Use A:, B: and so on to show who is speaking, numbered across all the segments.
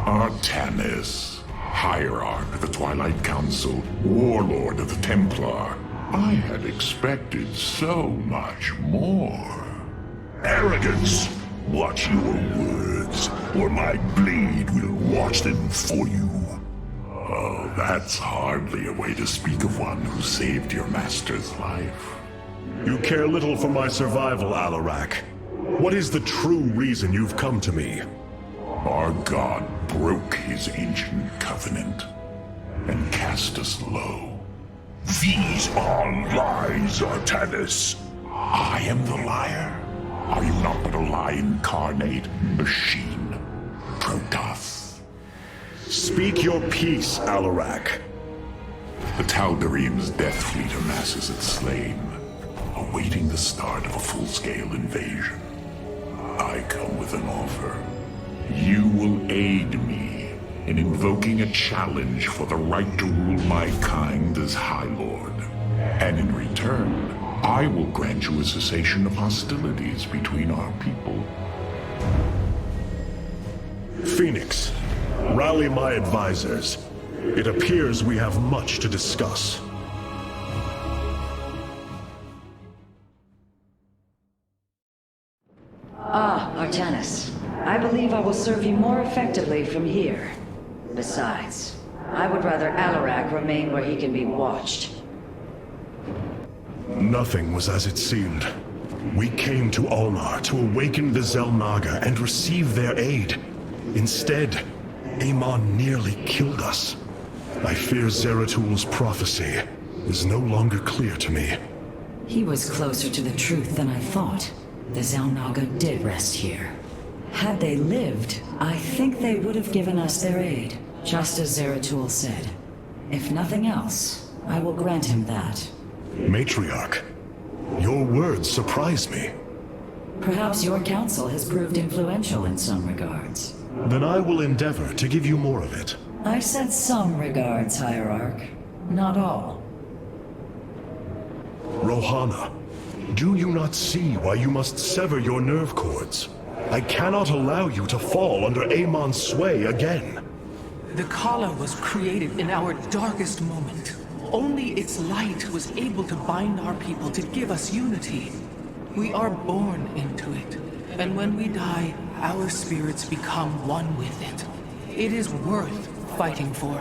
A: Artanis, Hierarch of the Twilight Council, Warlord of the Templar. I had expected so much more.
B: Arrogance! Watch your words, or my blade will watch them for you.
A: Oh, that's hardly a way to speak of one who saved your master's life.
C: You care little for my survival, Alarak. What is the true reason you've come to me?
A: Our god broke his ancient covenant and cast us low.
B: These are lies, Artanis.
A: I am the liar. Are you not but a lie incarnate, machine? Protoss.
C: Speak your peace, Alarak.
A: The Tal'Darim's death fleet amasses at Slain, awaiting the start of a full-scale invasion. I come with an offer. You will aid me in invoking a challenge for the right to rule my kind as High Lord. And in return, I will grant you a cessation of hostilities between our people.
C: Phoenix, rally my advisors. It appears we have much to discuss.
D: Artanis. I believe I will serve you more effectively from here. Besides, I would rather Alarak remain where he can be watched.
C: Nothing was as it seemed. We came to Ulnar to awaken the Xel'Naga and receive their aid. Instead, Amon nearly killed us. I fear Zeratul prophecy is no longer clear to me.
D: He was closer to the truth than I thought. The Xel'Naga did rest here. Had they lived, I think they would have given us their aid, just as Zeratul said. If nothing else, I will grant him that.
C: Matriarch, your words surprise me.
D: Perhaps your counsel has proved influential in some regards.
C: Then I will endeavor to give you more of it.
D: I said some regards, Hierarch. Not all.
C: Rohana, do you not see why you must sever your nerve cords? I cannot allow you to fall under Amon's sway again.
E: The Khala was created in our darkest moment. Only its light was able to bind our people to give us unity. We are born into it, and when we die, our spirits become one with it. It is worth fighting for.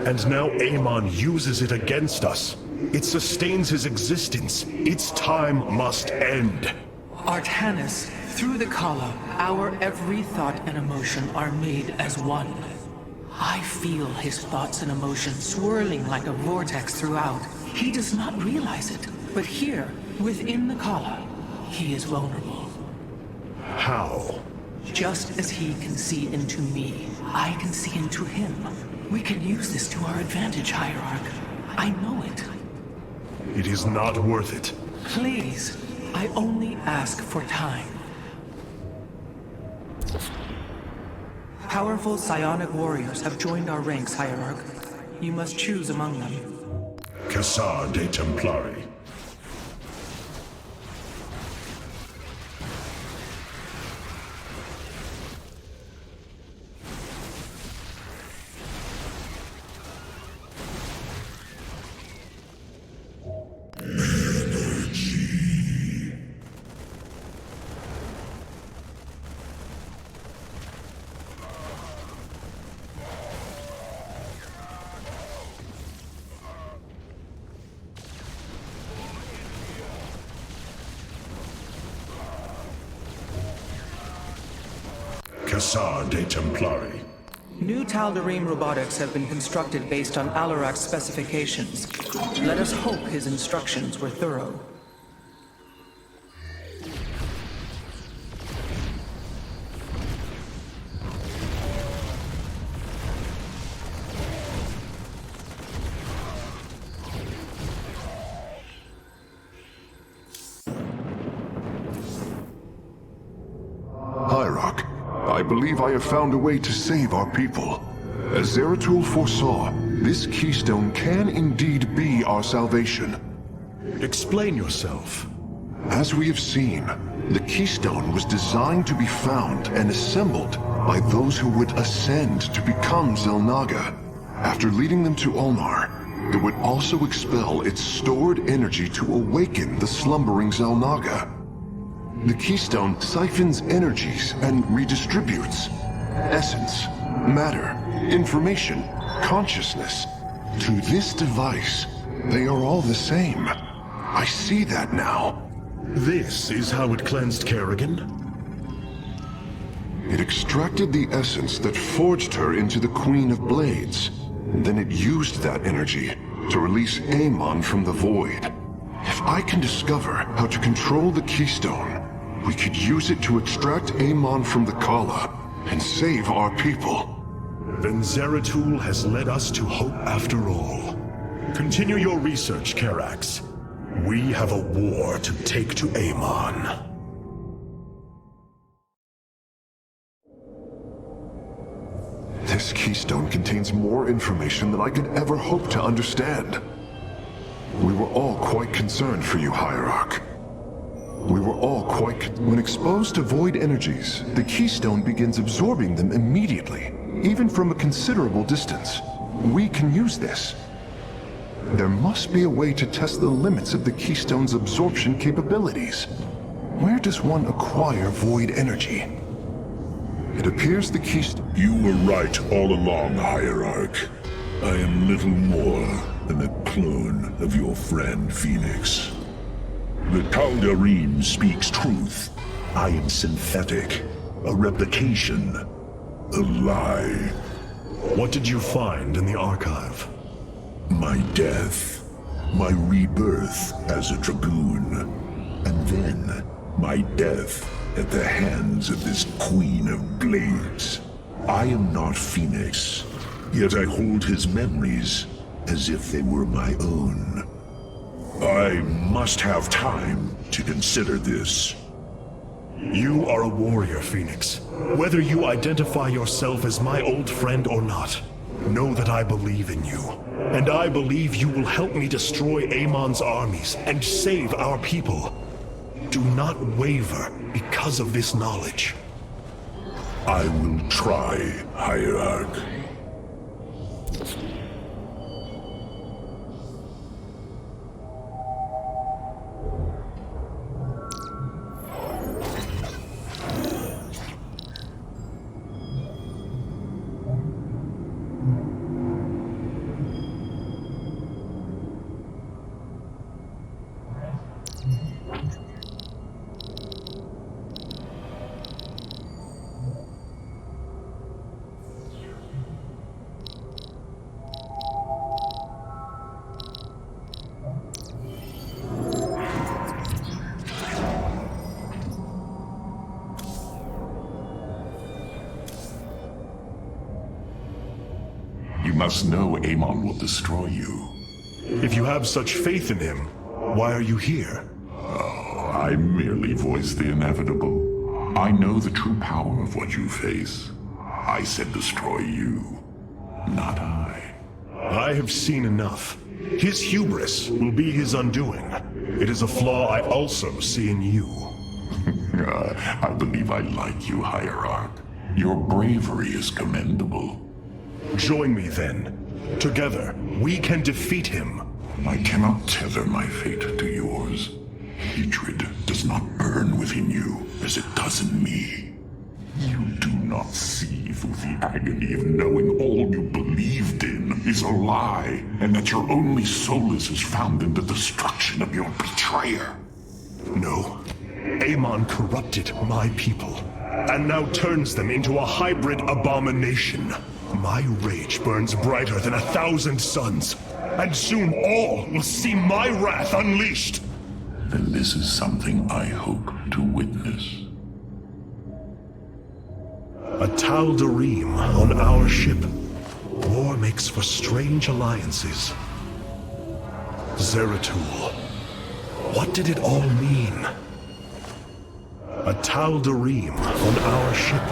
C: And now Amon uses it against us. It sustains his existence. Its time must end.
E: Artanis, through the Khala, our every thought and emotion are made as one. I feel his thoughts and emotions swirling like a vortex throughout. He does not realize it, but here, within the Khala, he is vulnerable.
C: How?
E: Just as he can see into me, I can see into him. We can use this to our advantage, Hierarch. I know it.
C: It is not worth it.
E: Please, I only ask for time. Powerful psionic warriors have joined our ranks, Hierarch. You must choose among them.
B: Cassar de Templari. Cassar de Templari.
E: New Tal'Darim robotics have been constructed based on Alarak's specifications. Let us hope his instructions were thorough.
A: Hierarch, I believe I have found a way to save our people. As Zeratul foresaw, this keystone can indeed be our salvation.
C: Explain yourself.
A: As we have seen, the keystone was designed to be found and assembled
F: by those who would ascend to become Xel'Naga. After leading them to Ulnar, it would also expel its stored energy to awaken the slumbering Xel'Naga. The keystone siphons energies and redistributes essence, matter, information, consciousness. To this device, they are all the same. I see that now.
C: This is how it cleansed Kerrigan?
F: It extracted the essence that forged her into the Queen of Blades. Then it used that energy to release Amon from the void. If I can discover how to control the keystone, we could use it to extract Amon from the Kala and save our people.
C: Then Zeratul has led us to hope after all. Continue your research, Karax. We have a war to take to Amon.
F: This keystone contains more information than I could ever hope to understand. We were all quite concerned for you, Hierarch. When exposed to void energies, the keystone begins absorbing them immediately, even from a considerable distance. We can use this. There must be a way to test the limits of the keystone's absorption capabilities. Where does one acquire void energy? It appears the keystone...
B: You were right all along, Hierarch. I am little more than a clone of your friend Phoenix. The Tal'Darim speaks truth. I am synthetic, a replication, a lie.
C: What did you find in the archive?
B: My death, my rebirth as a dragoon, and then my death at the hands of this Queen of Blades. I am not Phoenix, yet I hold his memories as if they were my own. I must have time to consider this.
C: You are a warrior, Phoenix. Whether you identify yourself as my old friend or not, know that I believe in you. And I believe you will help me destroy Amon's armies and save our people. Do not waver because of this knowledge.
B: I will try, Hierarch.
A: You must know Amon will destroy you.
C: If you have such faith in him, why are you here?
A: Oh, I merely voice the inevitable. I know the true power of what you face. I said destroy you, not I.
C: I have seen enough. His hubris will be his undoing. It is a flaw I also see in you.
A: I believe I like you, Hierarch. Your bravery is commendable.
C: Join me then. Together, we can defeat him.
A: I cannot tether my fate to yours. Hatred does not burn within you as it does in me. You do not see through the agony of knowing all you believed in is a lie, and that your only solace is found in the destruction of your betrayer.
C: No. Amon corrupted my people, and now turns them into a hybrid abomination. My rage burns brighter than 1,000 suns, and soon all will see my wrath unleashed.
A: Then this is something I hope to witness.
C: A Tal'Darim on our ship. War makes for strange alliances. Zeratul. What did it all mean? A Tal'Darim on our ship.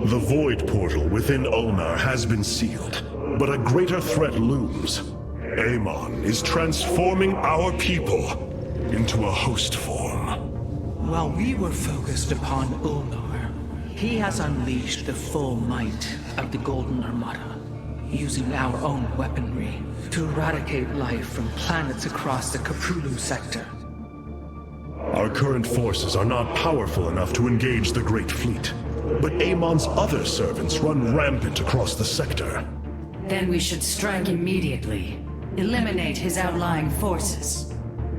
C: The void portal within Ulnar has been sealed. But a greater threat looms. Amon is transforming our people into a host form.
E: While we were focused upon Ulnar, he has unleashed the full might of the Golden Armada, using our own weaponry to eradicate life from planets across the Caprulu sector.
C: Our current forces are not powerful enough to engage the Great Fleet, but Amon's other servants run rampant across the sector.
D: Then we should strike immediately. Eliminate his outlying forces.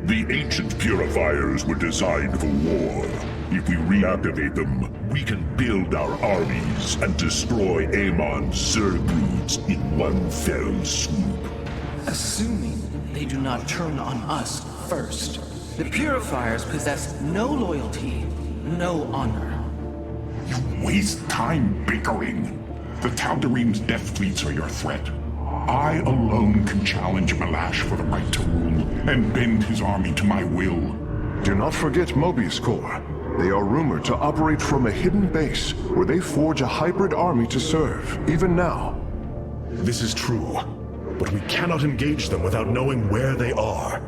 B: The ancient purifiers were designed for war. If we reactivate them, we can build our armies and destroy Amon's Zergloods in one fell swoop.
E: Assuming they do not turn on us first. The Purifiers possess no loyalty, no honor.
A: You waste time bickering. The Tal'Darim's death fleets are your threat. I alone can challenge Malash for the right to rule and bend his army to my will.
F: Do not forget Mobius Corps. They are rumored to operate from a hidden base where they forge a hybrid army to serve, even now.
C: This is true, but we cannot engage them without knowing where they are.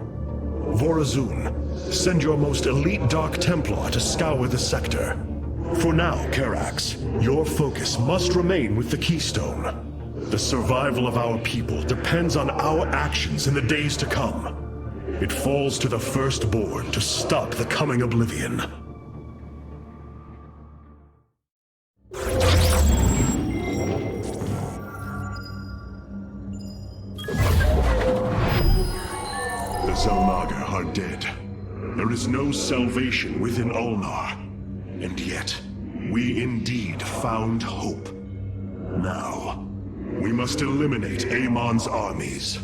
C: Vorazun, send your most elite Dark Templar to scour the sector. For now, Karax, your focus must remain with the Keystone. The survival of our people depends on our actions in the days to come. It falls to the Firstborn to stop the coming oblivion. The Xel'Naga are dead. There is no salvation within Ulnar. And yet, we indeed found hope. Now, we must eliminate Amon's armies.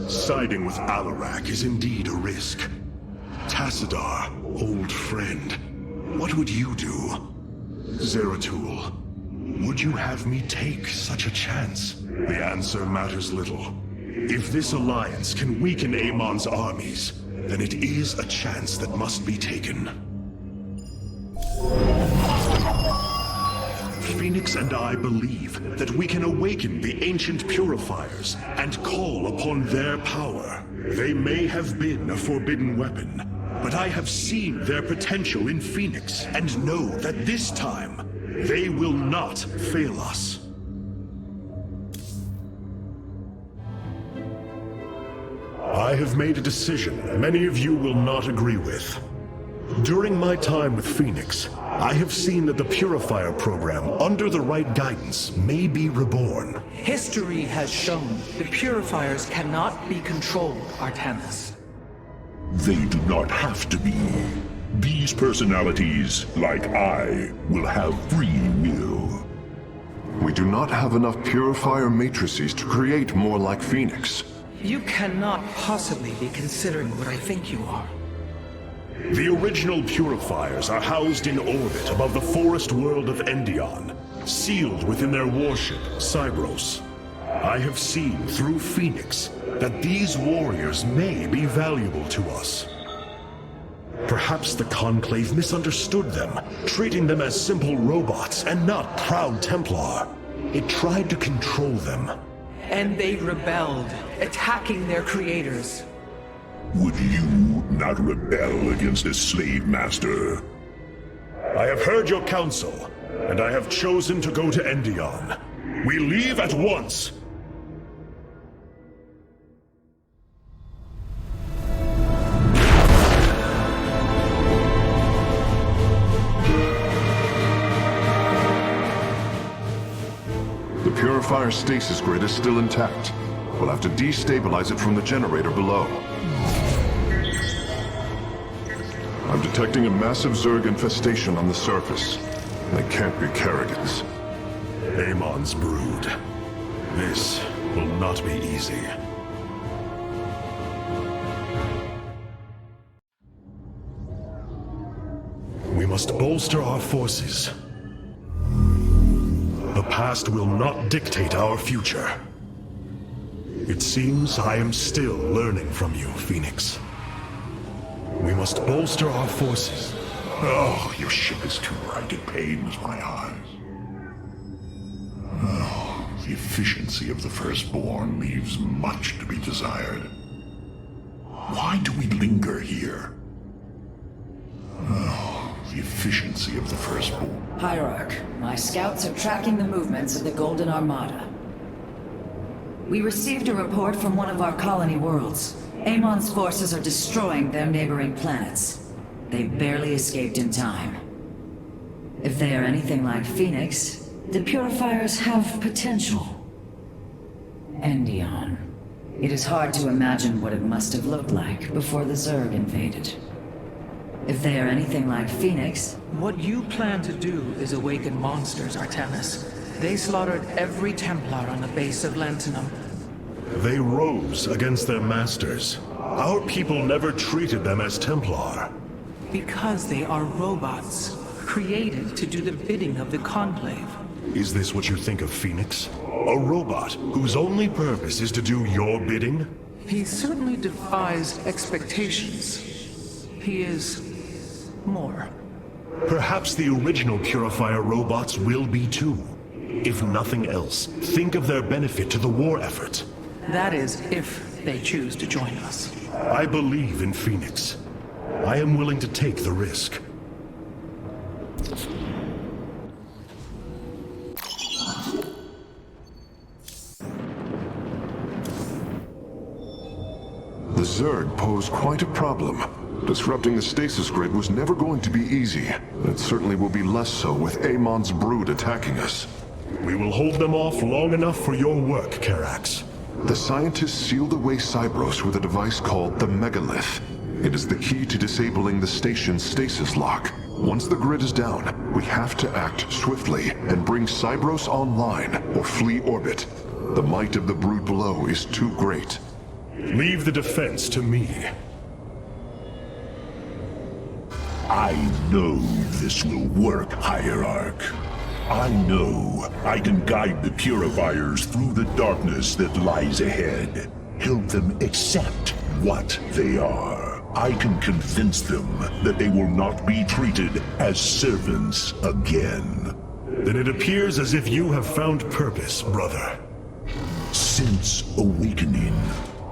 C: Siding with Alarak is indeed a risk. Tassadar, old friend, what would you do? Zeratul, would you have me take such a chance? The answer matters little. If this alliance can weaken Amon's armies, then it is a chance that must be taken. Phoenix and I believe that we can awaken the ancient purifiers and call upon their power. They may have been a forbidden weapon, but I have seen their potential in Phoenix and know that this time, they will not fail us. I have made a decision many of you will not agree with. During my time with Phoenix, I have seen that the Purifier program, under the right guidance, may be reborn.
E: History has shown the Purifiers cannot be controlled, Artanis.
B: They do not have to be. These personalities, like I, will have free will.
F: We do not have enough Purifier matrices to create more like Phoenix.
E: You cannot possibly be considering what I think you are.
C: The original Purifiers are housed in orbit above the forest world of Endion, sealed within their warship, Cybros. I have seen through Phoenix that these warriors may be valuable to us. Perhaps the Conclave misunderstood them, treating them as simple robots and not proud Templar. It tried to control them.
E: And they rebelled, attacking their creators.
B: Would you not rebel against a slave master?
C: I have heard your counsel, and I have chosen to go to Endion. We leave at once!
F: The Purifier stasis grid is still intact. We'll have to destabilize it from the generator below. I'm detecting a massive Zerg infestation on the surface. They can't be Kerrigans.
C: Amon's brood. This will not be easy. We must bolster our forces. The past will not dictate our future. It seems I am still learning from you, Phoenix. We must bolster our forces.
B: Oh, your ship is too bright, it pains my eyes. Oh,
A: The efficiency of the Firstborn leaves much to be desired. Why do we linger here? Oh, the efficiency of the Firstborn.
D: Hierarch, my scouts are tracking the movements of the Golden Armada. We received a report from one of our colony worlds. Amon's forces are destroying their neighboring planets. They barely escaped in time. If they are anything like Phoenix, the Purifiers have potential. Endion. It is hard to imagine what it must have looked like before the Zerg invaded. If they are anything like Phoenix...
E: What you plan to do is awaken monsters, Artemis. They slaughtered every Templar on the base of Lentinum.
C: They rose against their masters. Our people never treated them as Templar.
E: Because they are robots, created to do the bidding of the Conclave.
C: Is this what you think of Phoenix? A robot whose only purpose is to do your bidding?
E: He certainly defies expectations. He is... more.
C: Perhaps the original Purifier robots will be too. If nothing else, think of their benefit to the war effort.
E: That is, if they choose to join us.
C: I believe in Phoenix. I am willing to take the risk.
F: The Zerg pose quite a problem. Disrupting the stasis grid was never going to be easy. It certainly will be less so with Amon's brood attacking us.
C: We will hold them off long enough for your work, Karax.
F: The scientists sealed away Cybros with a device called the Megalith. It is the key to disabling the station's stasis lock. Once the grid is down, we have to act swiftly and bring Cybros online or flee orbit. The might of the brood below is too great.
C: Leave the defense to me.
B: I know this will work, Hierarch. I know I can guide the Purifiers through the darkness that lies ahead. Help them accept what they are. I can convince them that they will not be treated as servants again.
C: Then it appears as if you have found purpose, brother.
B: Since awakening,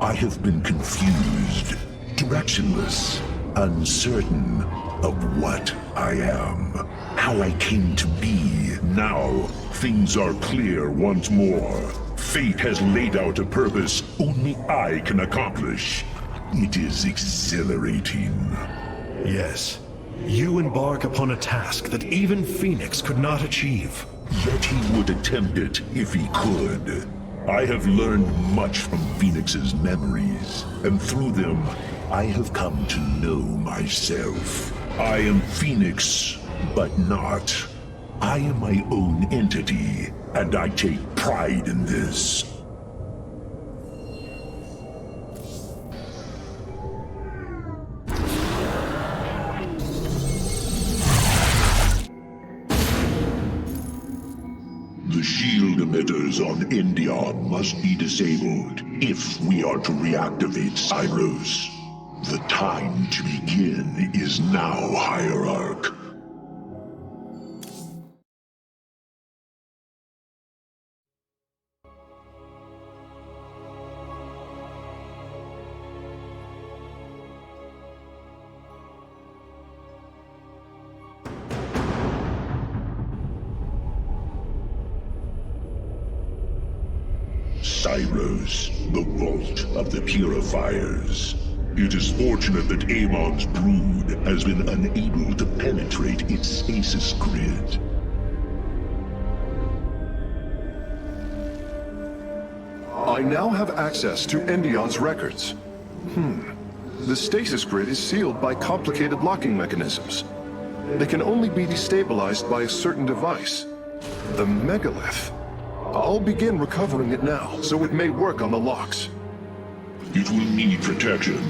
B: I have been confused, directionless, uncertain of what I am, how I came to be. Now, things are clear once more. Fate has laid out a purpose only I can accomplish. It is exhilarating.
C: Yes, you embark upon a task that even Phoenix could not achieve.
B: Yet he would attempt it if he could. I have learned much from Phoenix's memories, and through them, I have come to know myself. I am Phoenix, but not. I am my own entity, and I take pride in this. The shield emitters on Endion must be disabled if we are to reactivate Cybros. The time to begin is now, Hierarch. Cybros, the vault of the Purifiers. It is fortunate that Amon's brood has been unable to penetrate its stasis grid.
F: I now have access to Endion's records. The stasis grid is sealed by complicated locking mechanisms. They can only be destabilized by a certain device. The Megalith. I'll begin recovering it now, so it may work on the locks.
B: It will need protection.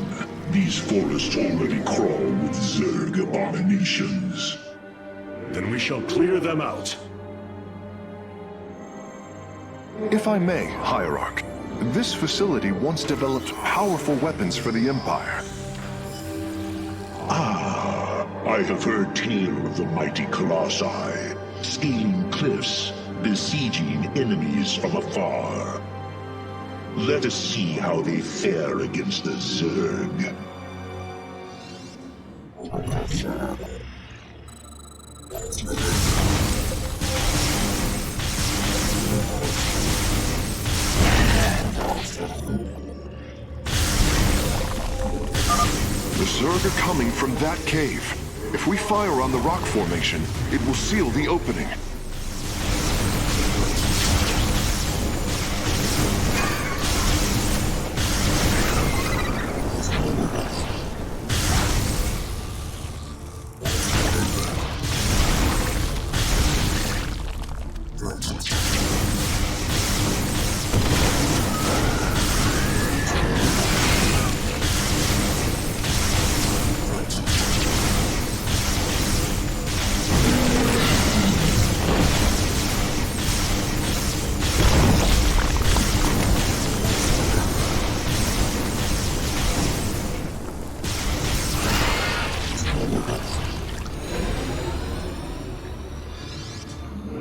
B: These forests already crawl with Zerg abominations.
C: Then we shall clear them out.
F: If I may, Hierarch, this facility once developed powerful weapons for the Empire.
B: I have heard tale of the mighty Colossi, scaling cliffs, besieging enemies from afar. Let us see how they fare against the Zerg.
F: The Zerg are coming from that cave. If we fire on the rock formation, it will seal the opening.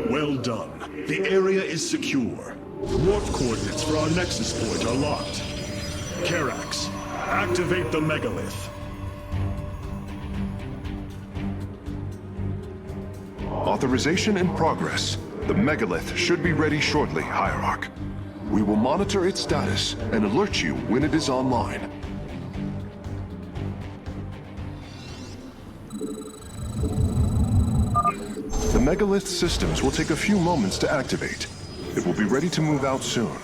C: Well done. The area is secure. Warp coordinates for our nexus point are locked. Karax, activate the megalith.
F: Authorization in progress. The megalith should be ready shortly, Hierarch. We will monitor its status and alert you when it is online. The megalith systems will take a few moments to activate. It will be ready to move out soon.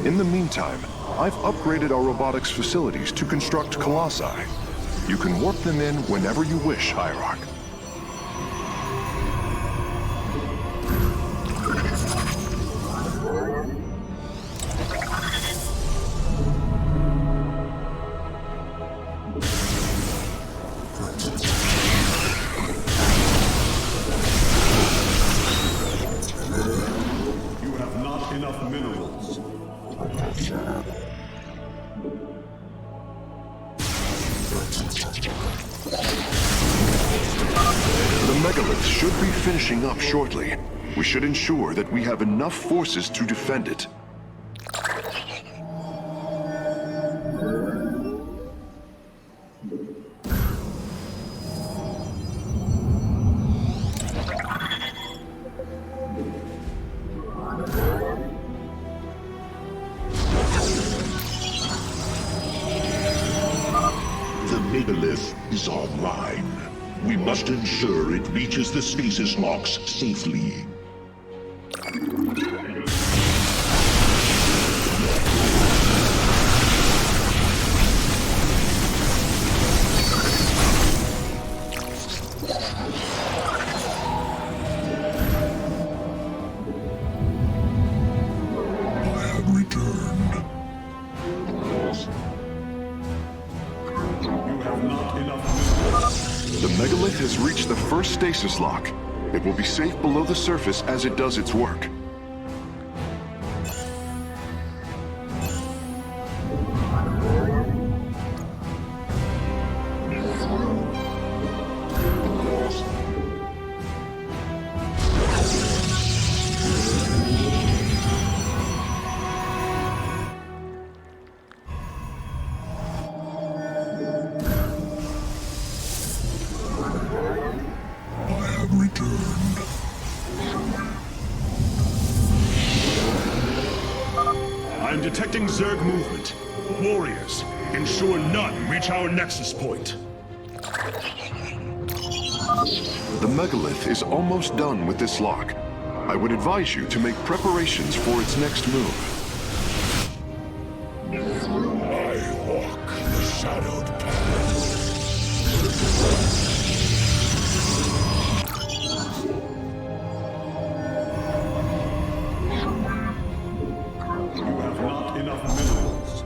F: In the meantime, I've upgraded our robotics facilities to construct colossi. You can warp them in whenever you wish, Hierarch.
C: Enough minerals.
F: The megalith should be finishing up shortly. We should ensure that we have enough forces to defend it.
B: Is online. We must ensure it reaches the stasis locks safely.
A: I have returned.
F: The megalith has reached the first stasis lock. It will be safe below the surface as it does its work.
C: I'm detecting Zerg movement. Warriors, ensure none reach our nexus point.
F: The megalith is almost done with this lock. I would advise you to make preparations for its next move.
B: I walk the shadowed path.
C: You have not enough minerals.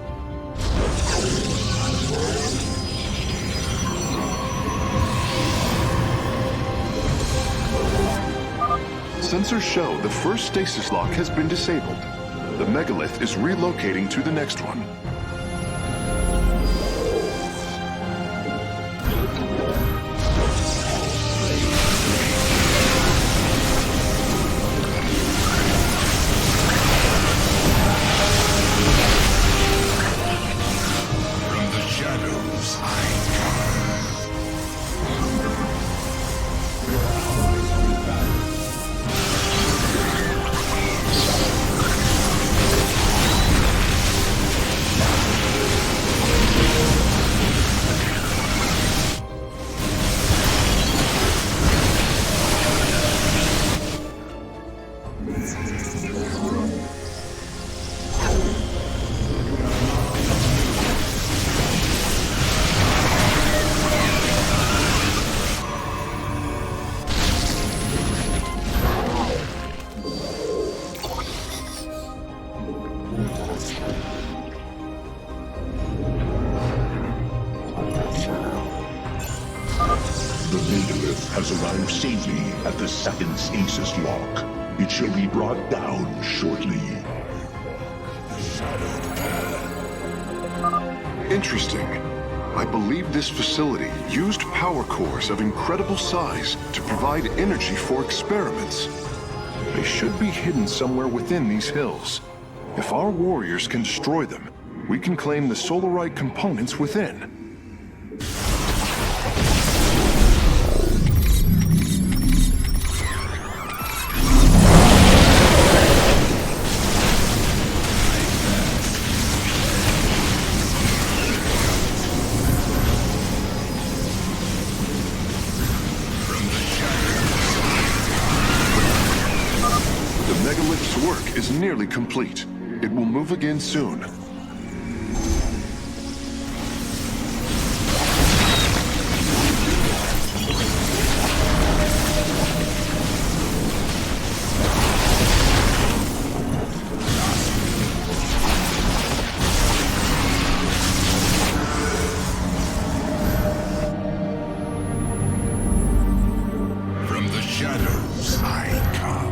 F: Sensors show the first stasis lock has been disabled. The megalith is relocating to the next one.
B: The megalith has arrived safely at the second stasis lock. It shall be brought down shortly.
F: Interesting. I believe this facility used power cores of incredible size to provide energy for experiments. They should be hidden somewhere within these hills. If our warriors can destroy them, we can claim the solarite components within. Work is nearly complete. It will move again soon.
A: From the shadows I come.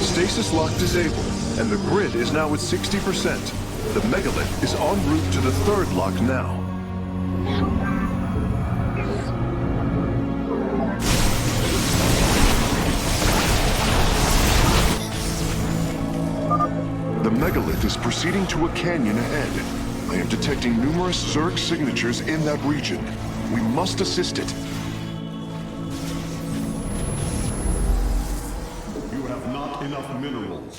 F: Stasis lock disabled, and the grid is now at 60%. The megalith is en route to the third lock now. The megalith is proceeding to a canyon ahead. I am detecting numerous Zerg signatures in that region. We must assist it.
C: Enough minerals.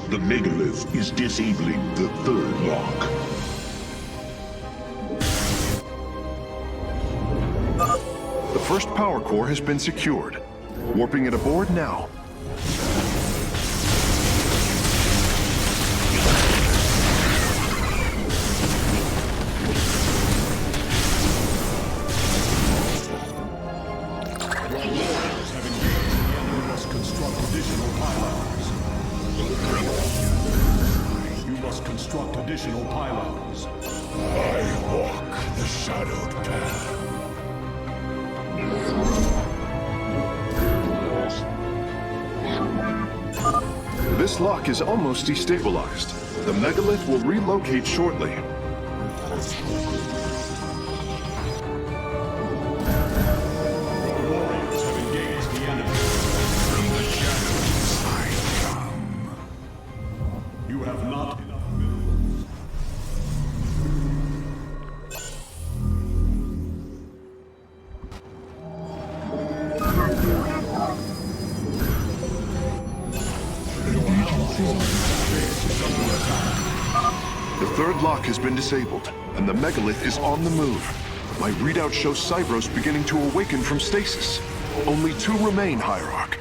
B: The megalith is disabling the third lock.
F: The first power core has been secured. Warping it aboard now.
C: Construct additional pylons.
B: I walk the shadowed path.
F: This lock is almost destabilized. The megalith will relocate shortly.
C: Warriors have engaged the enemy.
A: From the shadows I come.
C: You have not enough.
F: The third lock has been disabled, and the megalith is on the move. My readout shows Cybros beginning to awaken from stasis. Only 2 remain, Hierarch.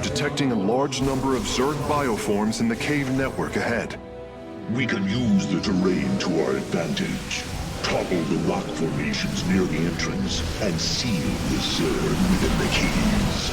F: detecting a large number of Zerg bioforms in the cave network ahead.
B: We can use the terrain to our advantage. Topple the rock formations near the entrance and seal the Zerg within the caves.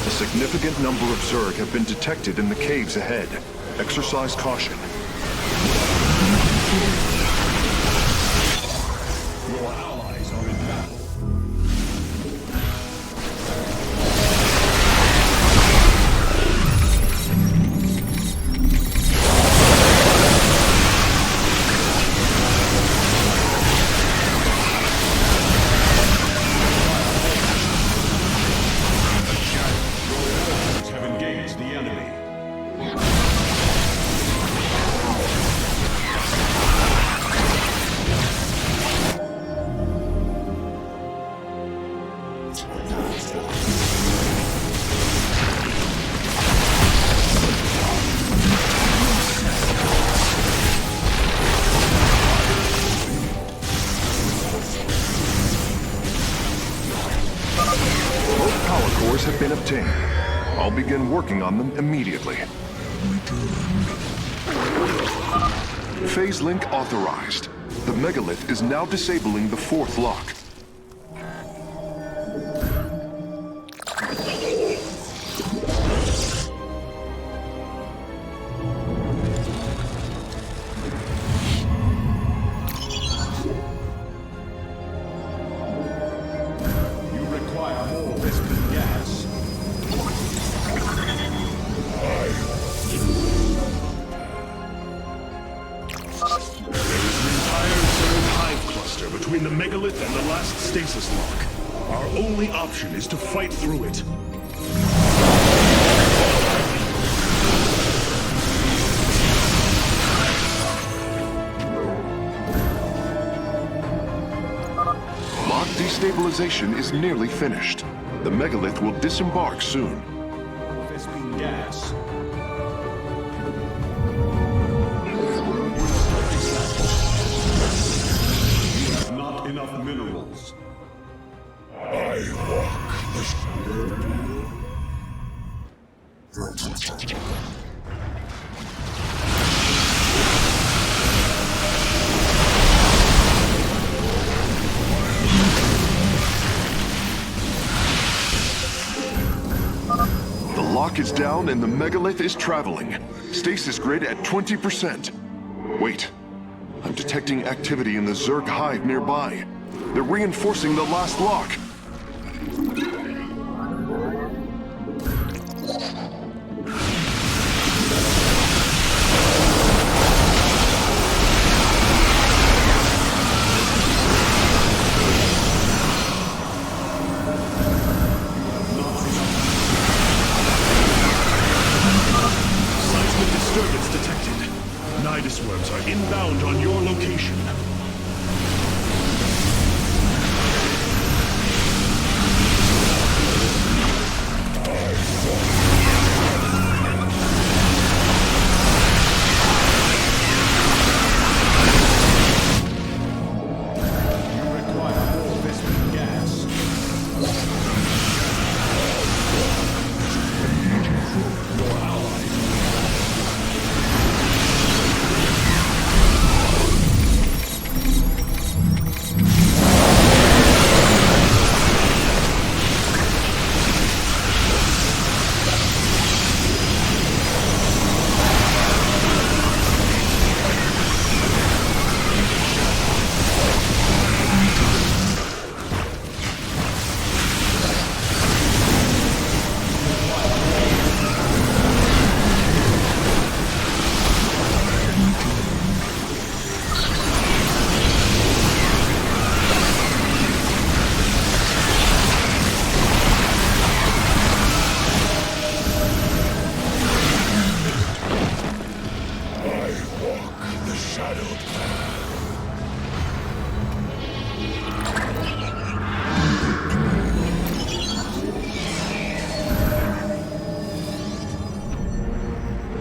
F: A significant number of Zerg have been detected in the caves ahead. Exercise caution.
B: Your allies are in battle.
F: Have been obtained. I'll begin working on them immediately. Phase link authorized. The megalith is now disabling the fourth lock.
C: Between the megalith and the last stasis lock. Our only option is to fight through it.
F: Lock destabilization is nearly finished. The megalith will disembark soon.
C: Vespene gas. Enough minerals.
B: I walk the
F: The lock is down and the megalith is traveling. Stasis grid at 20%. Wait. I'm detecting activity in the Zerg hive nearby. They're reinforcing the last lock.
C: Seismic disturbance detected. Nidus worms are inbound on your location.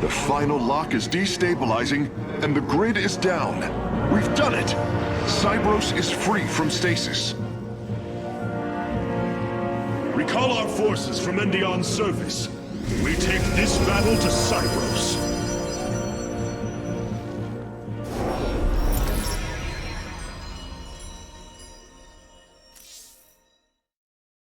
F: The final lock is destabilizing, and the grid is down. We've done it! Cybros is free from stasis.
C: Recall our forces from Endion's surface. We take this battle to Cybros.